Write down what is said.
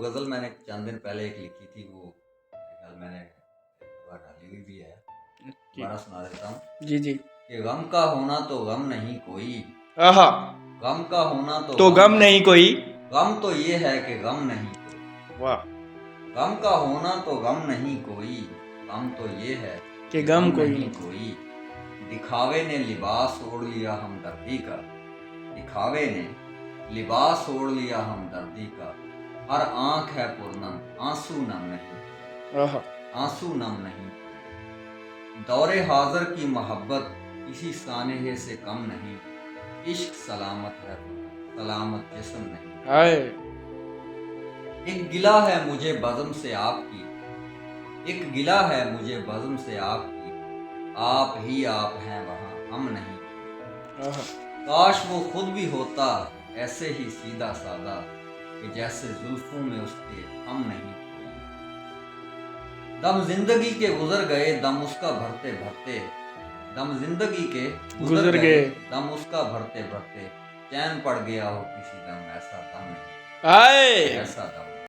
गज़ल मैंने चंद दिन पहले एक लिखी थी, वो मेरे ख्याल मैंने अखबार डाली हुई भी है, दोबारा सुना देता हूँ जी जी। कि गम का होना तो गम नहीं कोई, आहा, गम का होना तो गम नहीं कोई। गम तो ये है कि गम नहीं कोई, वाह, गम का होना तो गम नहीं कोई, गम तो ये है कि गम कोई नहीं कोई। दिखावे ने लिबास ओढ़ लिया हमदर्दी का, दिखावे ने लिबास ओढ़ लिया हमदर्दी का। हर आंख है पुरनम आंसू नम नहीं, आहा, आंसू नम नहीं। दौरे हाज़र की मोहब्बत किसी सानहे से कम नहीं, इश्क सलामत है सलामत जिस्म नहीं। हाय, एक गिला है मुझे बज़म से आपकी, एक गिला है मुझे बज़म से आपकी, आप ही आप हैं वहाँ हम नहीं। आहा, काश वो खुद भी होता ऐसे ही सीधा सादा, कि जैसे जुल्फों में उसके हम नहीं कोई। दम जिंदगी के गुजर गए दम उसका भरते भरते, दम जिंदगी के गुजर गए। दम उसका भरते भरते। चैन पड़ गया हो किसी दम ऐसा दम नहीं, हाय, ऐसा दम